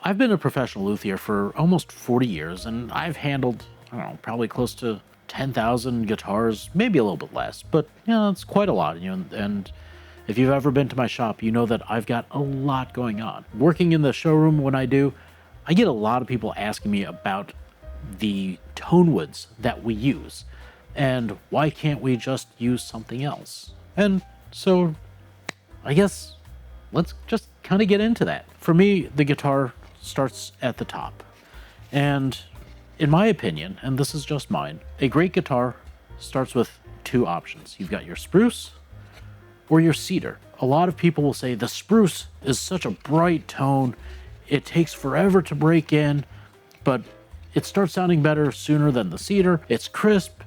I've been a professional luthier for almost 40 years, and I've handled, I don't know, probably close to 10,000 guitars, maybe a little bit less, but it's quite a lot. And if you've ever been to my shop, you know that I've got a lot going on. Working in the showroom when I do, I get a lot of people asking me about the tonewoods that we use, and why can't we just use something else? And so I guess let's just kind of get into that. For me, the guitar starts at the top. And in my opinion, and this is just mine, a great guitar starts with two options. You've got your spruce or your cedar. A lot of people will say the spruce is such a bright tone, it takes forever to break in, but it starts sounding better sooner than the cedar. It's crisp,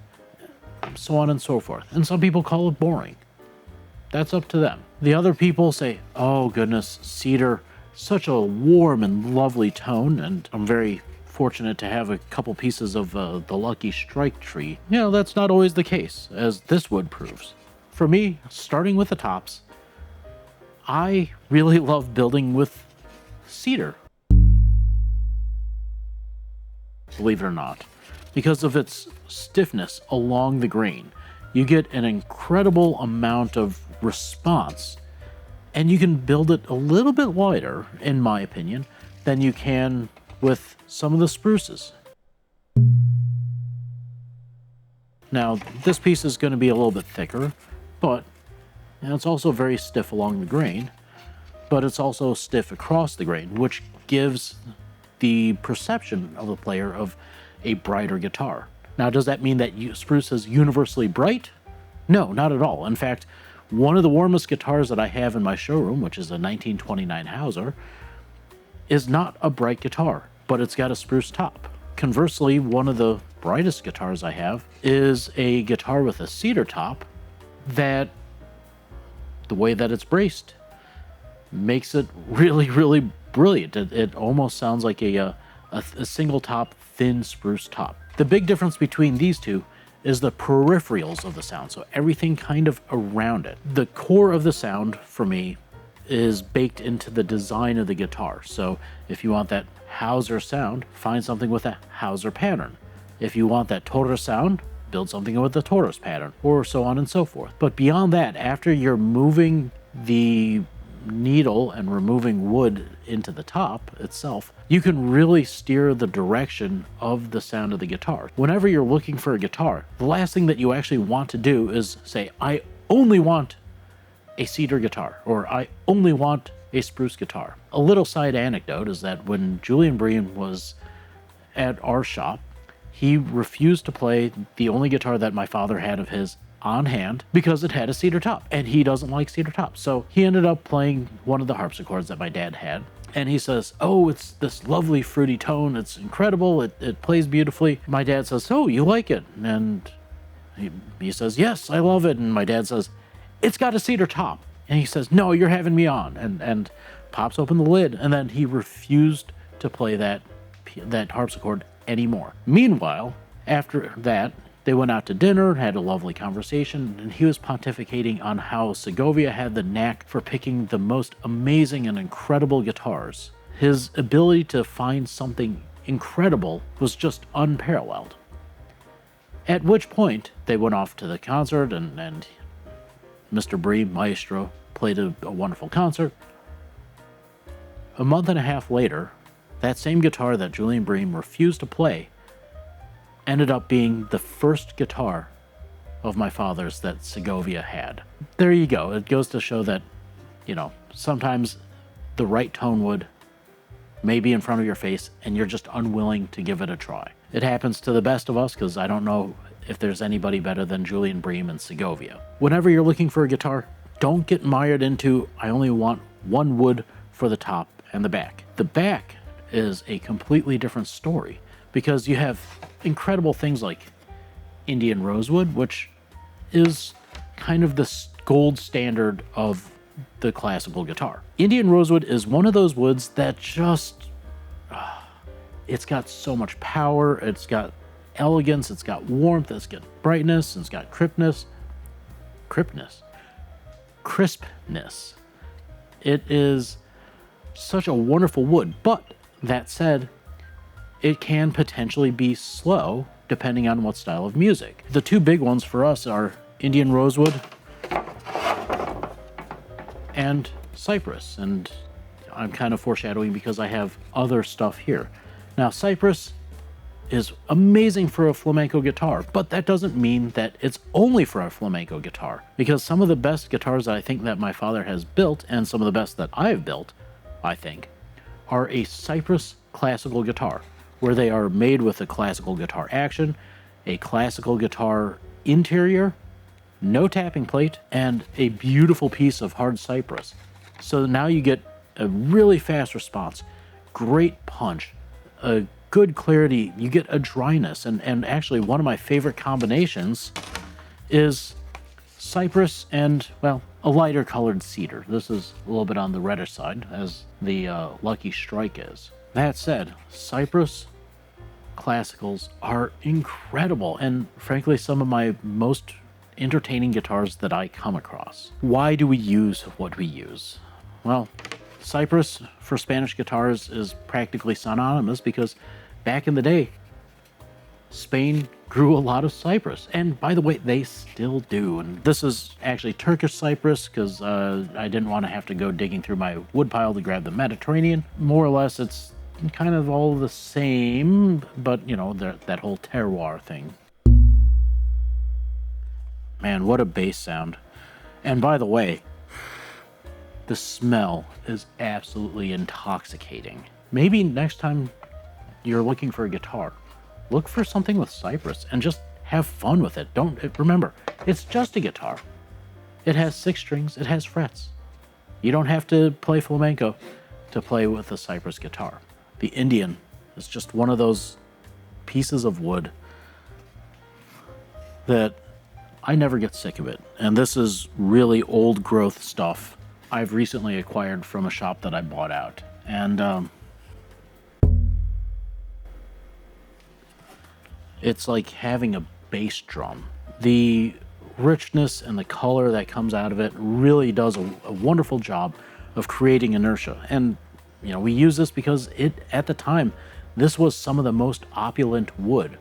so on and so forth. And some people call it boring. That's up to them. The other people say, oh goodness, cedar, such a warm and lovely tone, and I'm very fortunate to have a couple pieces of the lucky strike tree. That's not always the case, as this wood proves. For me, starting with the tops, I really love building with cedar. Believe it or not, because of its stiffness along the grain, you get an incredible amount of response, and you can build it a little bit lighter, in my opinion, than you can with some of the spruces. Now, this piece is going to be a little bit thicker, but it's also very stiff along the grain, but it's also stiff across the grain, which gives the perception of the player of a brighter guitar. Now, does that mean that spruce is universally bright? No, not at all. In fact, one of the warmest guitars that I have in my showroom, which is a 1929 Hauser, is not a bright guitar, but it's got a spruce top. Conversely, one of the brightest guitars I have is a guitar with a cedar top that, the way that it's braced, makes it really, really brilliant. It almost sounds like a single top, thin spruce top. The big difference between these two is the peripherals of the sound, so everything kind of around it. The core of the sound, for me, is baked into the design of the guitar. So if you want that Hauser sound, find something with a Hauser pattern. If you want that Taurus sound, build something with the Taurus pattern, or so on and so forth. But beyond that, after you're moving the needle and removing wood into the top itself, you can really steer the direction of the sound of the guitar. Whenever you're looking for a guitar, the last thing that you actually want to do is say, I only want a cedar guitar, or I only want a spruce guitar. A little side anecdote is that when Julian Brune was at our shop, he refused to play the only guitar that my father had of his on hand because it had a cedar top, and he doesn't like cedar tops. So he ended up playing one of the harpsichords that my dad had, and he says, oh, it's this lovely fruity tone, it's incredible, it plays beautifully. My dad says, oh, you like it? And he says, yes, I love it. And my dad says, it's got a cedar top. And he says, no, you're having me on, and pops open the lid, and then he refused to play that harpsichord anymore. Meanwhile, after that, they went out to dinner, had a lovely conversation, and he was pontificating on how Segovia had the knack for picking the most amazing and incredible guitars. His ability to find something incredible was just unparalleled. At which point, they went off to the concert, and Mr. Brune, Maestro, played a wonderful concert. A month and a half later, that same guitar that Julian Brune refused to play ended up being the first guitar of my father's that Segovia had. There you go. It goes to show that, sometimes the right Tonewood may be in front of your face and you're just unwilling to give it a try. It happens to the best of us, because I don't know if there's anybody better than Julian Brune and Segovia. Whenever you're looking for a guitar, don't get mired into, I only want one wood for the top and the back. The back is a completely different story, because you have incredible things like Indian rosewood, which is kind of the gold standard of the classical guitar. Indian rosewood is one of those woods that just, it's got so much power, it's got elegance, it's got warmth, it's got brightness, it's got crispness. It is such a wonderful wood, but That said, it can potentially be slow depending on what style of music. The two big ones for us are Indian rosewood and Cypress, and I'm kind of foreshadowing because I have other stuff here. Now, Cypress is amazing for a flamenco guitar, but that doesn't mean that it's only for a flamenco guitar, because some of the best guitars that I think that my father has built, and some of the best that I've built, I think, are a Cypress classical guitar, where they are made with a classical guitar action, a classical guitar interior, no tapping plate, and a beautiful piece of hard cypress. So now you get a really fast response, great punch, a good clarity, you get a dryness, and actually one of my favorite combinations is Cypress and, well, a lighter colored cedar. This is a little bit on the reddish side, as the Lucky Strike is. That said, Cypress classicals are incredible, and frankly some of my most entertaining guitars that I come across. Why do we use what we use? Well, Cypress for Spanish guitars is practically synonymous because back in the day, Spain grew a lot of cypress, and by the way, they still do. And this is actually Turkish cypress because I didn't want to have to go digging through my woodpile to grab the Mediterranean. More or less, it's kind of all the same, but you know, that whole terroir thing. Man, what a bass sound. And by the way, the smell is absolutely intoxicating. Maybe next time you're looking for a guitar, look for something with cypress and just have fun with it. Remember, it's just a guitar. It has 6 strings, it has frets. You don't have to play flamenco to play with a cypress guitar. The Indian is just one of those pieces of wood that I never get sick of it. And this is really old growth stuff I've recently acquired from a shop that I bought out. And it's like having a bass drum. The richness and the color that comes out of it really does a wonderful job of creating inertia. And you know, we use this because at the time, this was some of the most opulent wood.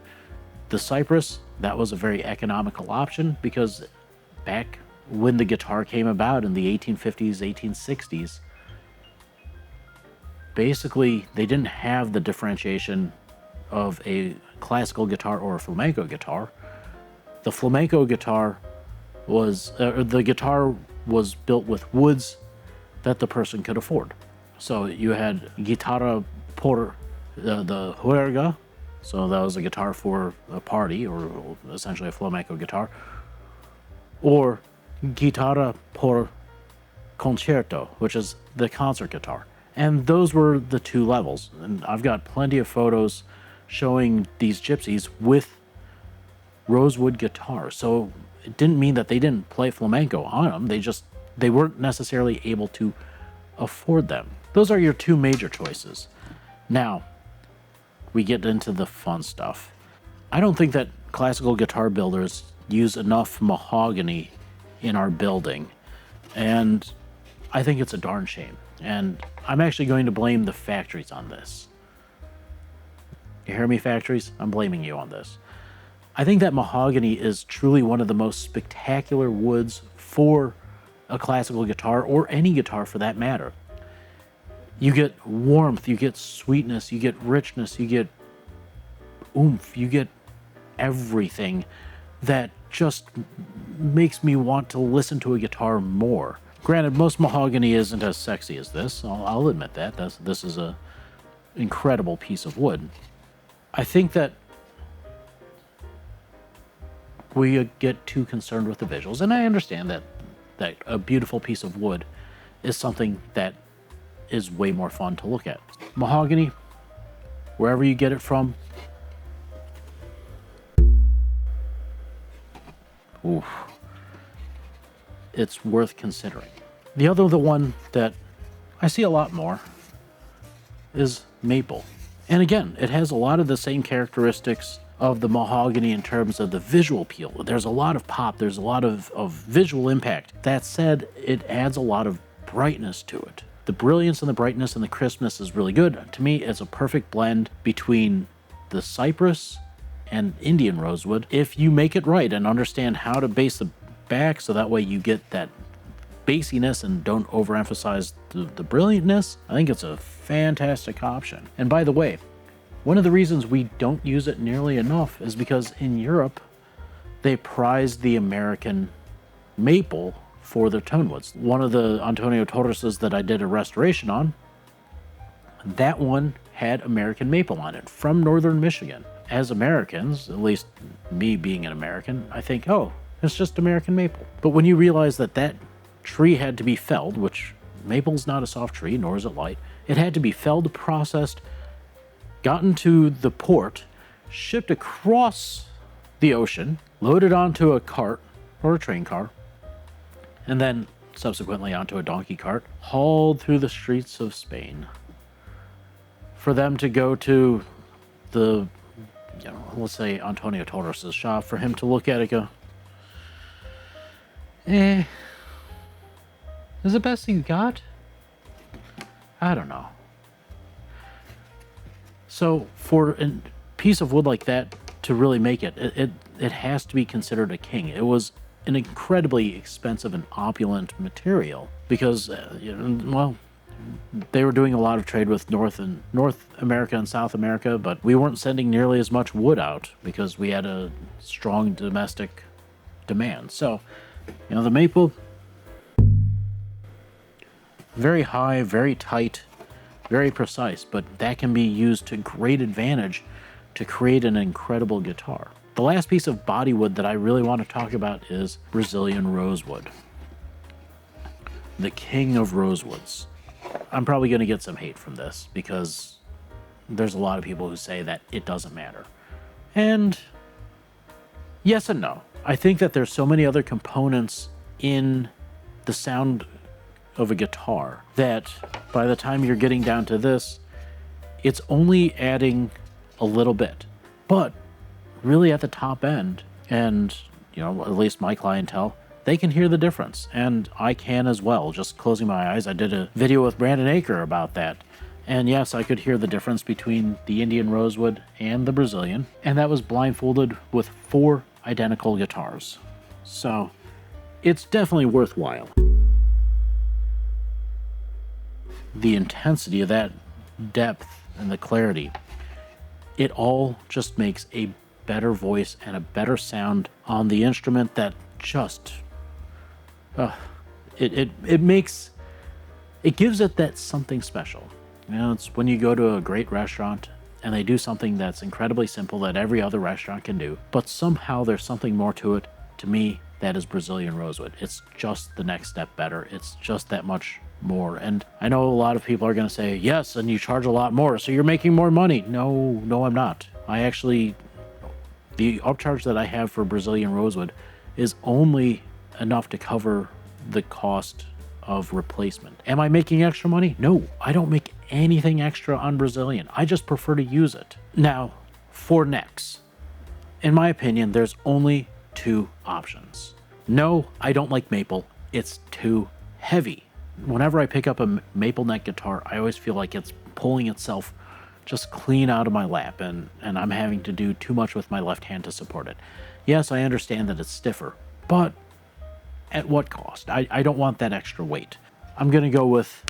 The cypress, that was a very economical option because back when the guitar came about in the 1850s, 1860s, basically they didn't have the differentiation of a classical guitar or a flamenco guitar. The flamenco guitar was, the guitar was built with woods that the person could afford. So you had guitarra por the juerga, so that was a guitar for a party, or essentially a flamenco guitar, or guitarra por concerto, which is the concert guitar. And those were the 2 levels. And I've got plenty of photos showing these gypsies with rosewood guitars. So it didn't mean that they didn't play flamenco on them. They weren't necessarily able to afford them. Those are your 2 major choices. Now, we get into the fun stuff. I don't think that classical guitar builders use enough mahogany in our building, and I think it's a darn shame. And I'm actually going to blame the factories on this. You hear me, factories? I'm blaming you on this. I think that mahogany is truly one of the most spectacular woods for a classical guitar, or any guitar for that matter. You get warmth, you get sweetness, you get richness, you get oomph, you get everything that just makes me want to listen to a guitar more. Granted, most mahogany isn't as sexy as this. I'll admit that. This is an incredible piece of wood. I think that we get too concerned with the visuals, and I understand that a beautiful piece of wood is something that is way more fun to look at. Mahogany, wherever you get it from, oof, it's worth considering. The one that I see a lot more is maple. And again, it has a lot of the same characteristics of the mahogany in terms of the visual appeal. There's a lot of pop, there's a lot of visual impact. That said, it adds a lot of brightness to it. The brilliance and the brightness and the crispness is really good. To me, it's a perfect blend between the Cypress and Indian rosewood. If you make it right and understand how to base the back so that way you get that basiness and don't overemphasize the brilliantness, I think it's a fantastic option. And by the way, one of the reasons we don't use it nearly enough is because in Europe, they prize the American maple for their tonewoods. One of the Antonio Torreses that I did a restoration on, that one had American maple on it from northern Michigan. As Americans, at least me being an American, I think, oh, it's just American maple. But when you realize that that tree had to be felled, which maple's not a soft tree, nor is it light, it had to be felled, processed, gotten to the port, shipped across the ocean, loaded onto a cart or a train car, and then subsequently onto a donkey cart, hauled through the streets of Spain for them to go to the, let's say Antonio Torres' shop, for him to look at it and go, is the best you got? I don't know. So for a piece of wood like that to really make it, it has to be considered a king. It was an incredibly expensive and opulent material because, well, they were doing a lot of trade with North America and South America, but we weren't sending nearly as much wood out because we had a strong domestic demand. So, the maple, very high, very tight, very precise, but that can be used to great advantage to create an incredible guitar. The last piece of bodywood that I really want to talk about is Brazilian rosewood. The king of rosewoods. I'm probably going to get some hate from this because there's a lot of people who say that it doesn't matter. And yes and no. I think that there's so many other components in the sound of a guitar that by the time you're getting down to this, it's only adding a little bit. But really at the top end, and at least my clientele, they can hear the difference, and I can as well. Just closing my eyes, I did a video with Brandon Aker about that, and yes, I could hear the difference between the Indian rosewood and the Brazilian, and that was blindfolded with 4 identical guitars. So it's definitely worthwhile. The intensity of that depth and the clarity, it all just makes a better voice and a better sound on the instrument that just it gives it that something special. It's when you go to a great restaurant and they do something that's incredibly simple that every other restaurant can do, but somehow there's something more to it. To me, that is Brazilian rosewood. It's just the next step better. It's just that much more. And I know a lot of people are going to say, yes, and you charge a lot more, so you're making more money. No, I'm not. The upcharge that I have for Brazilian rosewood is only enough to cover the cost of replacement. Am I making extra money? No, I don't make anything extra on Brazilian. I just prefer to use it. Now, for necks, in my opinion, there's only 2 options. No, I don't like maple. It's too heavy. Whenever I pick up a maple neck guitar, I always feel like it's pulling itself just clean out of my lap, and I'm having to do too much with my left hand to support it. Yes, I understand that it's stiffer, but at what cost? I don't want that extra weight. I'm going to go with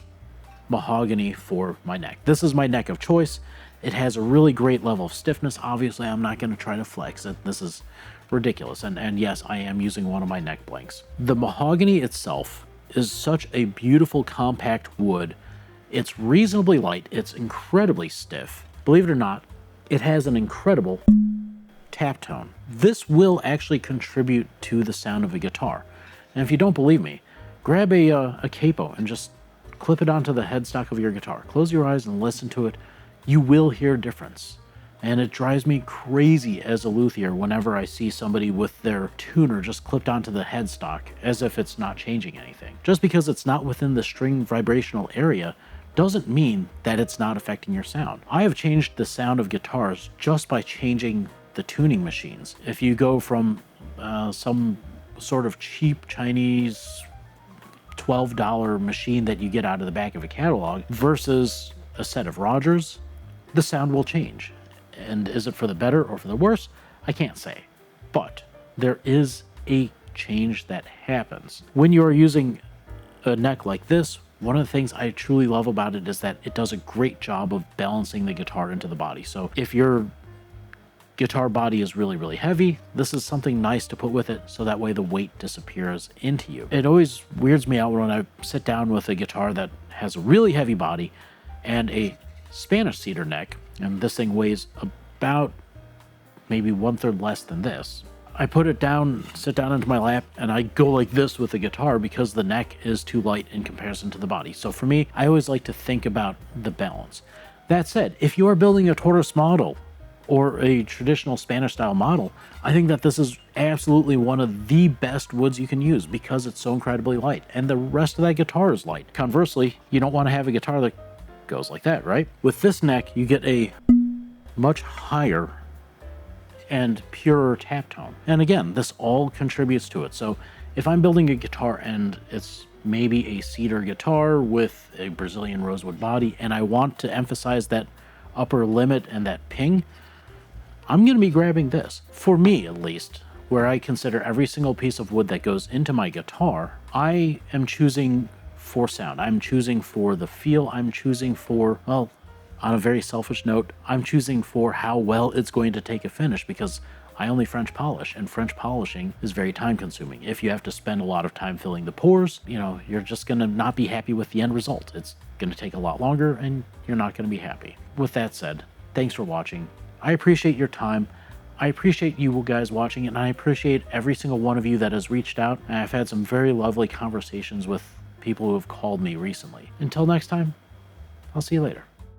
Mahogany for my neck. This is my neck of choice. It has a really great level of stiffness. Obviously, I'm not going to try to flex it. This is ridiculous. And yes, I am using one of my neck blanks. The Mahogany itself is such a beautiful compact wood. It's reasonably light. It's incredibly stiff. Believe it or not, it has an incredible tap tone. This will actually contribute to the sound of a guitar. And if you don't believe me, grab a capo and just clip it onto the headstock of your guitar. Close your eyes and listen to it. You will hear a difference. And it drives me crazy as a luthier whenever I see somebody with their tuner just clipped onto the headstock as if it's not changing anything. Just because it's not within the string vibrational area doesn't mean that it's not affecting your sound. I have changed the sound of guitars just by changing the tuning machines. If you go from some sort of cheap Chinese $12 machine that you get out of the back of a catalog versus a set of Rogers, the sound will change. And is it for the better or for the worse? I can't say. But there is a change that happens. When you are using a neck like this, one of the things I truly love about it is that it does a great job of balancing the guitar into the body. So if your guitar body is really, really heavy, this is something nice to put with it, so that way the weight disappears into you. It always weirds me out when I sit down with a guitar that has a really heavy body and a Spanish cedar neck, and this thing weighs about maybe 1/3 less than this. I put it down, sit down into my lap, and I go like this with the guitar because the neck is too light in comparison to the body. So for me, I always like to think about the balance. That said, if you are building a tortoise model or a traditional Spanish style model, I think that this is absolutely one of the best woods you can use because it's so incredibly light, and the rest of that guitar is light. Conversely, you don't want to have a guitar that goes like that, right? With this neck, you get a much higher and purer tap tone. And again, this all contributes to it. So if I'm building a guitar and it's maybe a cedar guitar with a Brazilian rosewood body, and I want to emphasize that upper limit and that ping, I'm going to be grabbing this. For me, at least, where I consider every single piece of wood that goes into my guitar, I am choosing for sound. I'm choosing for the feel. I'm choosing for, well, on a very selfish note, I'm choosing for how well it's going to take a finish, because I only French polish, and French polishing is very time consuming. If you have to spend a lot of time filling the pores, you know, you're just going to not be happy with the end result. It's going to take a lot longer and you're not going to be happy. With that said, thanks for watching. I appreciate your time. I appreciate you guys watching it, and I appreciate every single one of you that has reached out. And I've had some very lovely conversations with people who have called me recently. Until next time, I'll see you later.